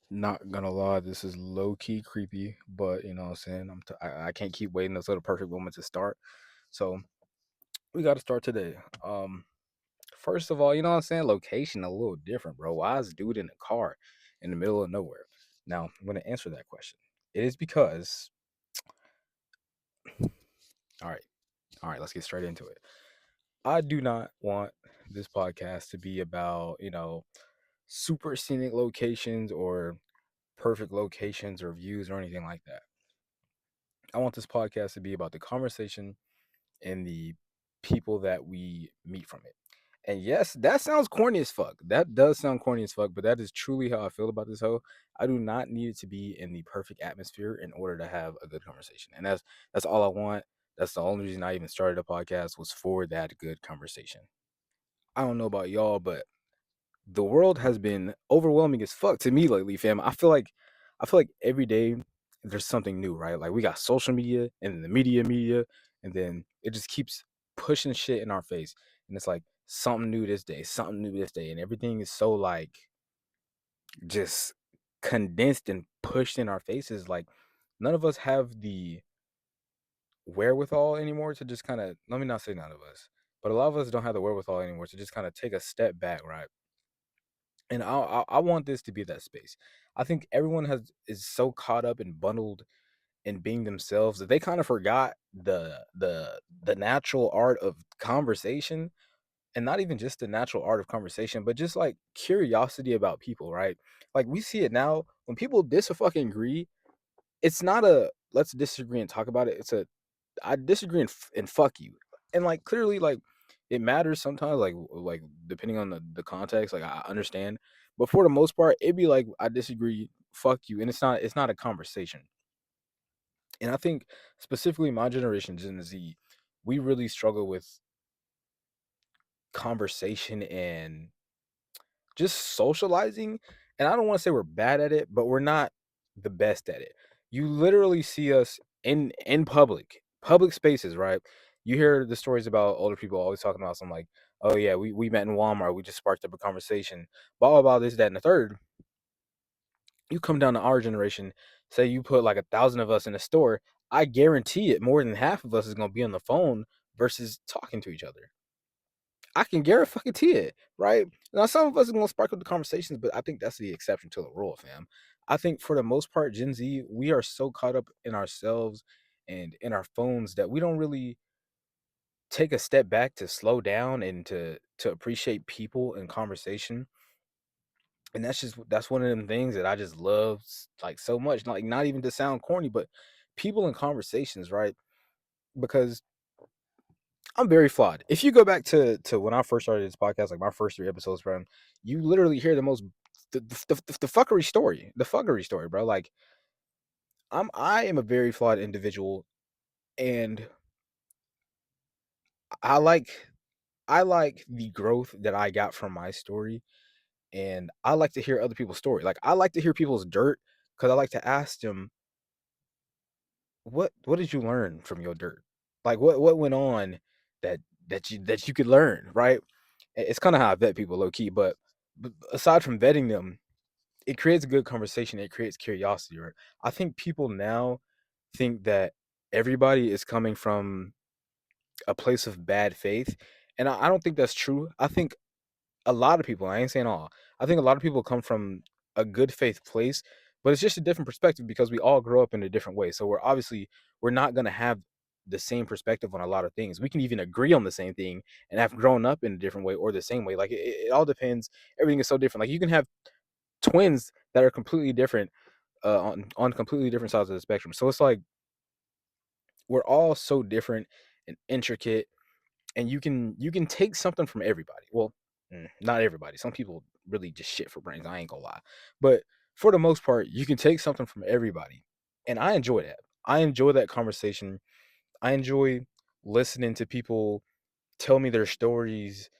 Not gonna lie, this is low key creepy, but you know what I'm saying. I can't keep waiting until the perfect moment to start. So we got to start today. First of all, you know what I'm saying. Location a little different, bro. Why is dude in a car in the middle of nowhere? Now I'm gonna answer that question. It is because, all right, all right. Let's get straight into it. I do not want this podcast to be about super scenic locations or perfect locations or views or anything like that. I want this podcast to be about the conversation and the people that we meet from it. And yes, that sounds corny as fuck. That does sound corny as fuck, but that is truly how I feel about this hoe. I do not need it to be in the perfect atmosphere in order to have a good conversation. And that's all I want. That's the only reason I even started a podcast was for that good conversation. I don't know about y'all, but the world has been overwhelming as fuck to me lately, fam. I feel like every day there's something new, right? Like we got social media and the media, and then it just keeps pushing shit in our face. And it's like something new this day, something new this day, and everything is so like just condensed and pushed in our faces. Like none of us have the wherewithal anymore to just kind of, let me not say none of us, but a lot of us don't have the wherewithal anymore to just kind of take a step back, right? And I want this to be that space. I think everyone has is so caught up and bundled in being themselves that they kind of forgot the natural art of conversation, and not even just the natural art of conversation, but just like curiosity about people, right? Like we see it now when people fucking agree. It's not a let's disagree and talk about it. It's a I disagree and fuck you. And like clearly like it matters sometimes like depending on the context, like I understand. But for the most part, it'd be like I disagree, fuck you, and it's not a conversation. And I think specifically my generation, Gen Z, we really struggle with conversation and just socializing. And I don't want to say we're bad at it, but we're not the best at it. You literally see us in public spaces, right? You hear the stories about older people always talking about something like, oh yeah, we met in Walmart, we just sparked up a conversation, blah blah blah, this, that, and the third. You come down to our generation, say you put like 1,000 of us in a store, I guarantee it more than half of us is gonna be on the phone versus talking to each other. I can guarantee it, right? Now, some of us are gonna spark up the conversations, but I think that's the exception to the rule, fam. I think for the most part, Gen Z, we are so caught up in ourselves and in our phones that we don't really take a step back to slow down and to appreciate people and conversation. And that's one of them things that I just love like so much. Like not even to sound corny, but people and conversations, right? Because I'm very flawed. If you go back to when I first started this podcast, like my first 3 episodes, bro, you literally hear the fuckery story, bro. Like I am a very flawed individual, and I like I like the growth that I got from my story, and I like to hear other people's story. Like I like to hear people's dirt because I like to ask them what did you learn from your dirt? Like what went on that that you could learn, right? It's kind of how I vet people low key, but aside from vetting them, it creates a good conversation. It creates curiosity, right? I think people now think that everybody is coming from a place of bad faith, and I don't think that's true. I think a lot of people, I ain't saying all, I think a lot of people come from a good faith place, but it's just a different perspective because we all grow up in a different way. So we're not gonna have the same perspective on a lot of things. We can even agree on the same thing and have grown up in a different way or the same way. Like it all depends. Everything is so different. Like you can have twins that are completely different on completely different sides of the spectrum. So it's like we're all so different and intricate, and you can take something from everybody. Well, not everybody. Some people really just shit for brains. I ain't gonna lie, but for the most part, you can take something from everybody, and I enjoy that. I enjoy that conversation. I enjoy listening to people tell me their stories.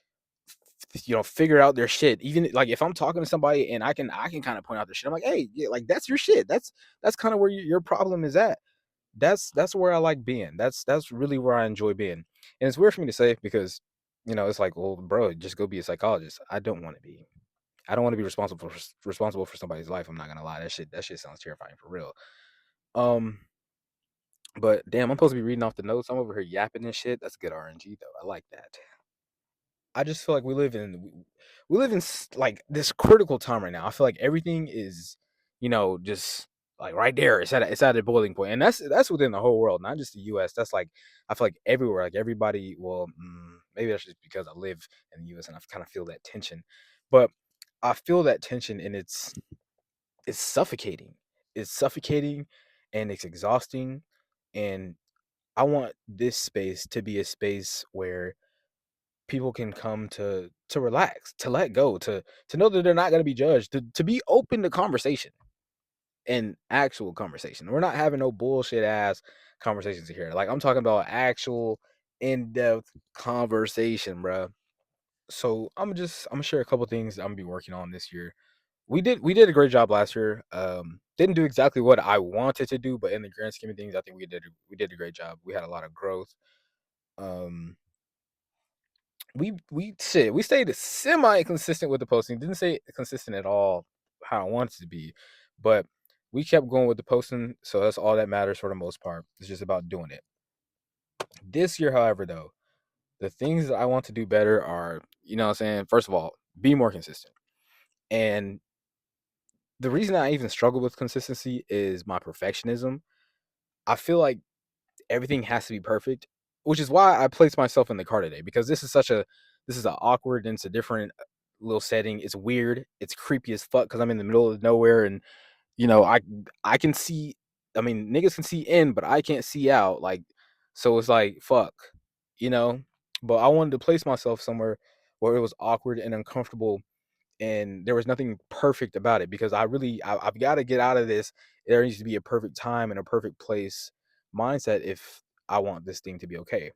Figure out their shit. Even like if I'm talking to somebody and I can kind of point out their shit. I'm like, hey, yeah, like that's your shit. That's kind of where your problem is at. That's where I like being. That's really where I enjoy being. And it's weird for me to say because it's like, well, bro, just go be a psychologist. I don't want to be. I don't want to be responsible for somebody's life. I'm not gonna lie. That shit sounds terrifying for real. Um, but damn, I'm supposed to be reading off the notes. I'm over here yapping and shit. That's good RNG though. I like that. I just feel like we live in like this critical time right now. I feel like everything is, just like right there. It's at a boiling point, and that's within the whole world, not just the U.S. That's like I feel like everywhere, like everybody. Well, maybe that's just because I live in the U.S. and I kind of feel that tension, but I feel that tension, and it's suffocating. It's suffocating, and it's exhausting, and I want this space to be a space where people can come to relax, to let go, to know that they're not going to be judged, to be open to conversation and actual conversation. We're not having no bullshit ass conversations here. Like I'm talking about actual in-depth conversation, bro. So I'm gonna share a couple things that I'm gonna be working on this year. We did a great job last year. Didn't do exactly what I wanted to do, but in the grand scheme of things, I think we did a great job. We had a lot of growth. Um, we stayed semi consistent with the posting. Didn't say consistent at all how I wanted to be, but we kept going with the posting, so that's all that matters for the most part. It's just about doing it. This year, however, though, the things that I want to do better are, what I'm saying, first of all, be more consistent. And the reason I even struggle with consistency is my perfectionism. I feel like everything has to be perfect, which is why I placed myself in the car today, because this is an awkward and it's a different little setting. It's weird. It's creepy as fuck because I'm in the middle of nowhere, and I can see. I mean, niggas can see in, but I can't see out. Like, so it's like fuck, you know. But I wanted to place myself somewhere where it was awkward and uncomfortable, and there was nothing perfect about it, because I've got to get out of this. There needs to be a perfect time and a perfect place mindset if I want this thing to be okay.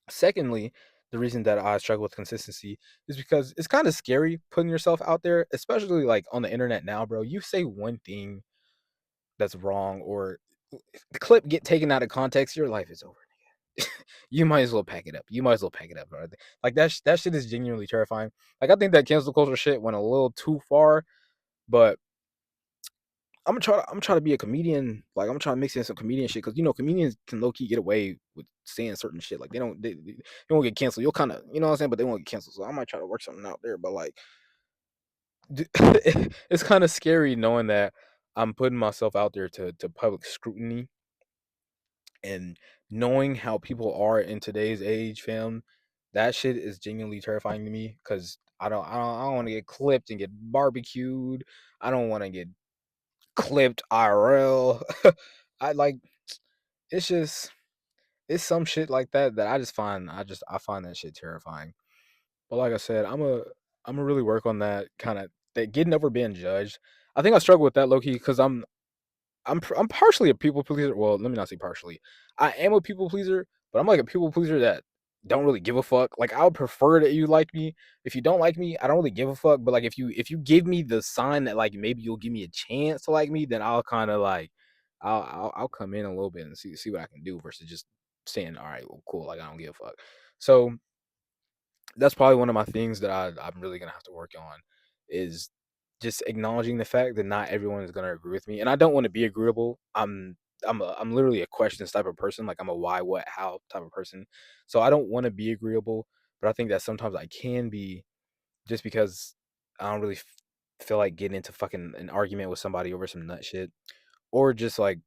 Secondly, the reason that I struggle with consistency is because it's kind of scary putting yourself out there, especially like on the internet now, bro. You say one thing that's wrong, or the clip get taken out of context, your life is over. You might as well pack it up. You might as well pack it up, bro. Like that shit is genuinely terrifying. Like I think that cancel culture shit went a little too far, but I'm trying to be a comedian. Like I'm trying to mix in some comedian shit, because comedians can low key get away with saying certain shit. Like they won't get canceled. You'll kind of what I'm saying, but they won't get canceled. So I might try to work something out there. But like, it's kind of scary knowing that I'm putting myself out there to public scrutiny, and knowing how people are in today's age, fam. That shit is genuinely terrifying to me, because I don't want to get clipped and get barbecued. I don't want to get clipped IRL. I like it's just it's some shit like that that I find that shit terrifying. But like I said, I'm gonna really work on that kind of that getting over being judged. I think I struggle with that low key because I'm partially a people pleaser. Well, let me not say partially. I am a people pleaser, but I'm like a people pleaser that don't really give a fuck. Like I would prefer that you like me. If you don't like me, I don't really give a fuck. But like if you give me the sign that like maybe you'll give me a chance to like me, then I'll kind of like I'll come in a little bit and see what I can do, versus just saying, all right, well, cool, like I don't give a fuck. So that's probably one of my things that I'm really gonna have to work on, is just acknowledging the fact that not everyone is gonna agree with me, and I don't want to be agreeable. I'm literally a questions type of person. Like I'm a why, what, how type of person. So I don't want to be agreeable, but I think that sometimes I can be, just because I don't really feel like getting into fucking an argument with somebody over some nut shit, or just like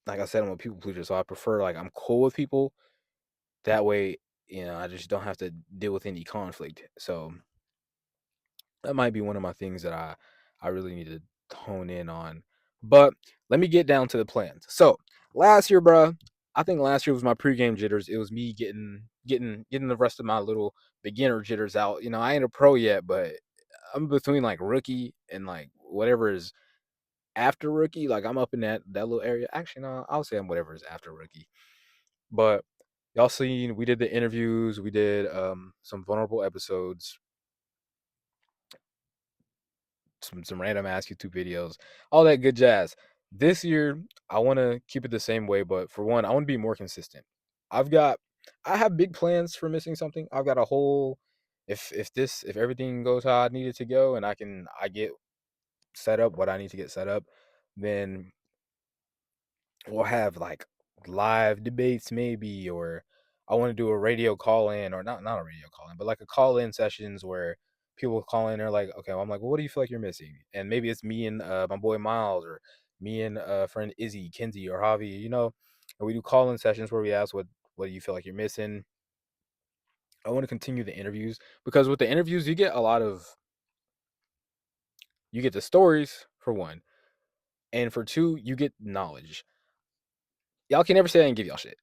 I said, I'm a people pleaser, so I prefer like I'm cool with people. That way, I just don't have to deal with any conflict. So that might be one of my things that I really need to hone in on. But let me get down to the plans. So last year, bro, I think last year was my pregame jitters. It was me getting the rest of my little beginner jitters out. I ain't a pro yet, but I'm between like rookie and like whatever is after rookie. Like I'm up in that little area. Actually, no, I'll say I'm whatever is after rookie. But y'all seen, we did the interviews, we did some vulnerable episodes, some random ass YouTube videos, all that good jazz. This year, I want to keep it the same way, but for one, I want to be more consistent. I've got, I have big plans for missing something. I've got a whole if everything goes how I need it to go, and I get set up what I need to get set up, then we'll have like live debates maybe, or I want to do a radio call in, or not a radio call in, but like a call in sessions where people call in. They're like, okay, well, I'm like, well, what do you feel like you're missing? And maybe it's me and my boy Miles, or me and friend Izzy, Kinsey, or Javi, and we do call in sessions where we ask what do you feel like you're missing. I want to continue the interviews, because with the interviews you get the stories for one, and for two you get knowledge. Y'all can never say I didn't give y'all shit.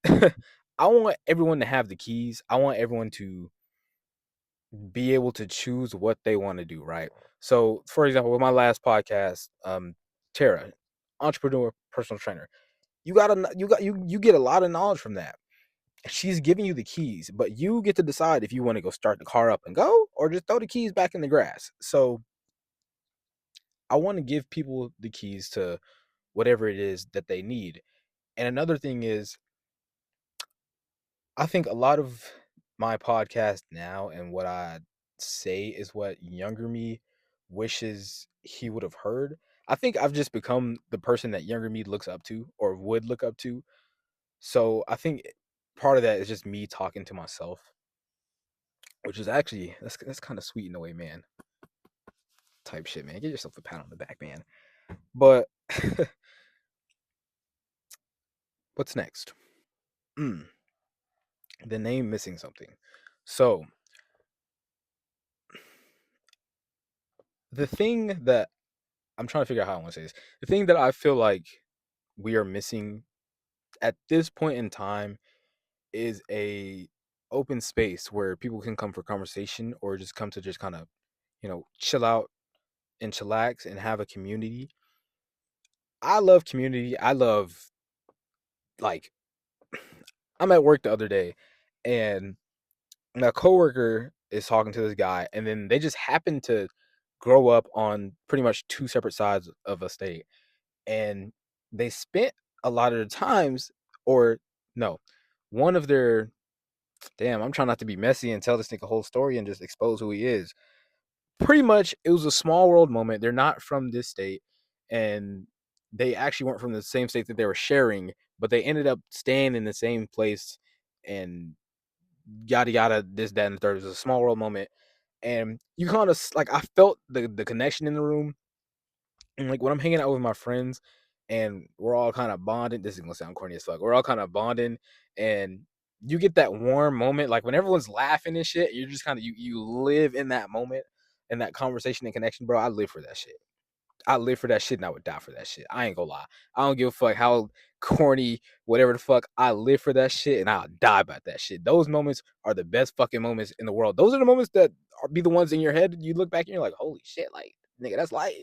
I want everyone to have the keys. I want everyone to be able to choose what they want to do, right? So, for example, with my last podcast, Tara, entrepreneur, personal trainer, you get a lot of knowledge from that. She's giving you the keys, but you get to decide if you want to go start the car up and go, or just throw the keys back in the grass. So, I want to give people the keys to whatever it is that they need. And another thing is, I think a lot of my podcast now and what I say is what younger me wishes he would have heard. I think I've just become the person that younger me looks up to or would look up to. So I think part of that is just me talking to myself, which is actually that's kind of sweet in a way, man. Type shit, man. Get yourself a pat on the back, man. But what's next? Mm, the name Missing Something. So the thing that I'm trying to figure out how I want to say this. The thing that I feel like we are missing at this point in time is a open space where people can come for conversation, or just come to just kind of, chill out and chillax and have a community. I love community. I love, like, I'm at work the other day, and my coworker is talking to this guy, and then they just happen to grow up on pretty much two separate sides of a state, and they spent a lot of the times, or no, one of their, damn, I'm trying not to be messy and tell this nigga whole story and just expose who he is. Pretty much, it was a small world moment. They're not from this state, and they actually weren't from the same state that they were sharing, but they ended up staying in the same place, and yada yada, this, that, and the third. It was a small world moment, and you kind of like, I felt the connection in the room. And like when I'm hanging out with my friends and we're all kind of bonding, this is gonna sound corny as fuck. We're all kind of bonding, and you get that warm moment, like when everyone's laughing and shit. You're just kind of you live in that moment and that conversation and connection, bro. I live for that shit. I live for that shit, and I would die for that shit. I ain't gonna lie. I don't give a fuck how corny, whatever the fuck. I live for that shit, and I'll die about that shit. Those moments are the best fucking moments in the world. Those are the moments that be the ones in your head. You look back and you're like, holy shit, like, nigga, that's like,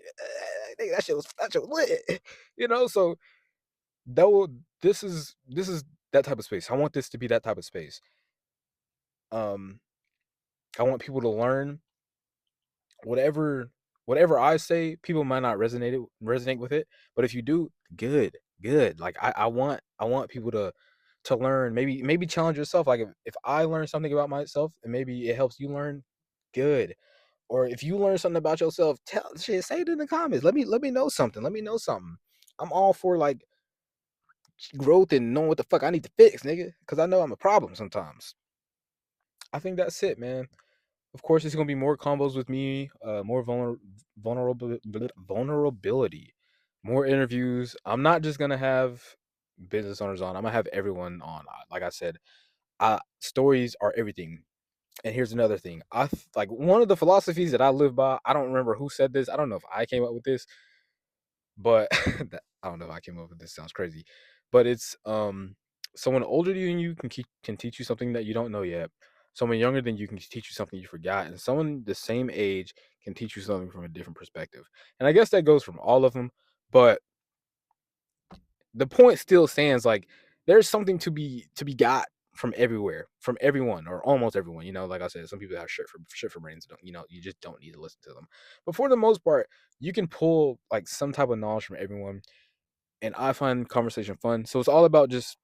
nigga, that shit was lit. So though this is that type of space. I want this to be that type of space. Um, I want people to learn whatever whatever I say. People might not resonate with it, but if you do, good, good. Like I want people to learn. Maybe challenge yourself. Like if I learn something about myself and maybe it helps you learn, good. Or if you learn something about yourself, say it in the comments. Let me know something. Let me know something. I'm all for like growth and knowing what the fuck I need to fix, nigga, because I know I'm a problem sometimes. I think that's it, man. Of course, it's gonna be more combos with me, more vulnerability, more interviews. I'm not just gonna have business owners on. I'm gonna have everyone on. Like I said, stories are everything. And here's another thing. Like one of the philosophies that I live by. I don't remember who said this. I don't know if I came up with this, but I don't know if I came up with this. Sounds crazy, but it's someone older than you can teach you something that you don't know yet. Someone younger than you can teach you something you forgot, and someone the same age can teach you something from a different perspective. And I guess that goes from all of them, but the point still stands. Like there's something to be got from everywhere, from everyone or almost everyone. Like I said, some people have shit for brains. Don't you just don't need to listen to them. But for the most part, you can pull like some type of knowledge from everyone, and I find conversation fun. So it's all about just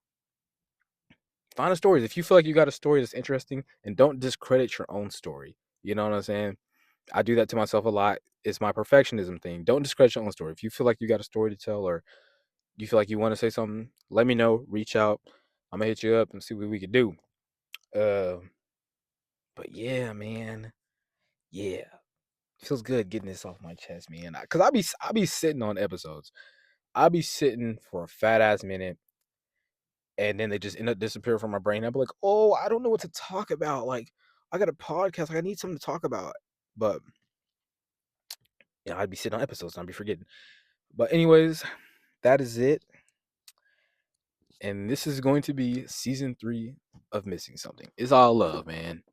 find a story. If you feel like you got a story that's interesting, and don't discredit your own story. You know what I'm saying? I do that to myself a lot. It's my perfectionism thing. Don't discredit your own story. If you feel like you got a story to tell or you feel like you want to say something, let me know. Reach out. I'm gonna hit you up and see what we could do. Uh, but yeah, man. Yeah. Feels good getting this off my chest, man. Cause I be sitting on episodes. I'll be sitting for a fat ass minute, and then they just end up disappearing from my brain. I'll be like, oh, I don't know what to talk about. Like, I got a podcast. Like, I need something to talk about. But yeah, I'd be sitting on episodes and I'd be forgetting. But anyways, that is it. And this is going to be season 3 of Missing Something. It's all love, man.